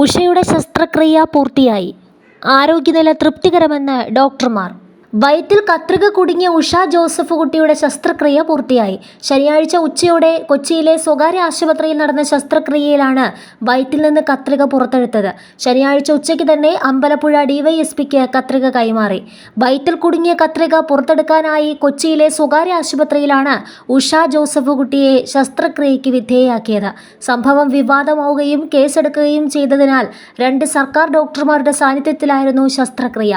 ഉഷയുടെ ശസ്ത്രക്രിയ പൂർത്തിയായി. ആരോഗ്യനില തൃപ്തികരമെന്ന് ഡോക്ടർമാർ. വയറ്റിൽ കത്രിക കുടുങ്ങിയ ഉഷ ജോസഫ് കുട്ടിയുടെ ശസ്ത്രക്രിയ പൂർത്തിയായി. ശനിയാഴ്ച ഉച്ചയോടെ കൊച്ചിയിലെ സ്വകാര്യ ആശുപത്രിയിൽ നടന്ന ശസ്ത്രക്രിയയിലാണ് വയറ്റിൽ നിന്ന് കത്രിക പുറത്തെടുത്തത്. ശനിയാഴ്ച ഉച്ചയ്ക്ക് തന്നെ അമ്പലപ്പുഴ ഡിവൈഎസ്പിക്ക് കത്രിക കൈമാറി. വയറ്റിൽ കുടുങ്ങിയ കത്രിക പുറത്തെടുക്കാനായി കൊച്ചിയിലെ സ്വകാര്യ ആശുപത്രിയിലാണ് ഉഷ ജോസഫ് കുട്ടിയെ ശസ്ത്രക്രിയയ്ക്ക് വിധേയയാക്കിയത്. സംഭവം വിവാദമാവുകയും കേസെടുക്കുകയും ചെയ്തതിനാൽ 2 സർക്കാർ ഡോക്ടർമാരുടെ സാന്നിധ്യത്തിലായിരുന്നു ശസ്ത്രക്രിയ.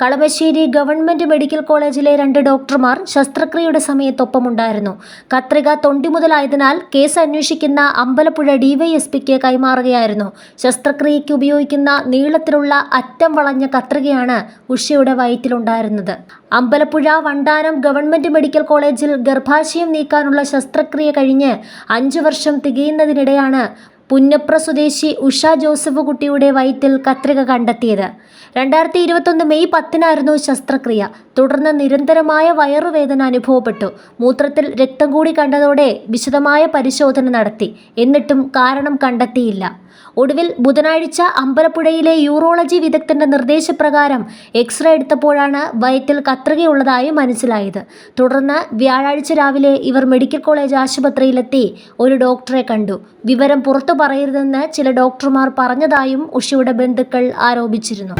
കളമശ്ശേരി ഗവൺമെന്റ് മെഡിക്കൽ കോളേജിലെ 2 ഡോക്ടർമാർ ശസ്ത്രക്രിയയുടെ സമയത്തൊപ്പമുണ്ടായിരുന്നു. കത്രിക തൊണ്ടി മുതലായതിനാൽ കേസ് അന്വേഷിക്കുന്ന അമ്പലപ്പുഴ ഡിവൈഎസ്പിക്ക് കൈമാറുകയായിരുന്നു. ശസ്ത്രക്രിയയ്ക്ക് ഉപയോഗിക്കുന്ന നീളത്തിലുള്ള അറ്റം വളഞ്ഞ കത്രികയാണ് ഉഷയുടെ വയറ്റിലുണ്ടായിരുന്നത്. അമ്പലപ്പുഴ വണ്ടാനം ഗവൺമെന്റ് മെഡിക്കൽ കോളേജിൽ ഗർഭാശയം നീക്കാനുള്ള ശസ്ത്രക്രിയ കഴിഞ്ഞ് 5 വർഷം തികയുന്നതിനിടെയാണ് പുന്നപ്ര സ്വദേശി ഉഷ ജോസഫ് കുട്ടിയുടെ വയറ്റിൽ കത്രിക കണ്ടെത്തിയത്. 2021 മെയ് 10-നായിരുന്നു ശസ്ത്രക്രിയ. തുടർന്ന് നിരന്തരമായ വയറുവേദന അനുഭവപ്പെട്ടു. മൂത്രത്തിൽ രക്തം കൂടി കണ്ടതോടെ വിശദമായ പരിശോധന നടത്തി. എന്നിട്ടും കാരണം കണ്ടെത്തിയില്ല. ഒടുവിൽ ബുധനാഴ്ച അമ്പലപ്പുഴയിലെ യൂറോളജി വിദഗ്ധന്റെ നിർദ്ദേശപ്രകാരം എക്സ്റേ എടുത്തപ്പോഴാണ് വയറ്റിൽ കത്രികയുള്ളതായി മനസ്സിലായത്. തുടർന്ന് വ്യാഴാഴ്ച രാവിലെ ഇവർ മെഡിക്കൽ കോളേജ് ആശുപത്രിയിലെത്തി ഒരു ഡോക്ടറെ കണ്ടു. വിവരം പുറത്തു പറയരുതെന്ന് ചില ഡോക്ടർമാർ പറഞ്ഞതായും ഉഷയുടെ ബന്ധുക്കൾ ആരോപിച്ചിരുന്നു.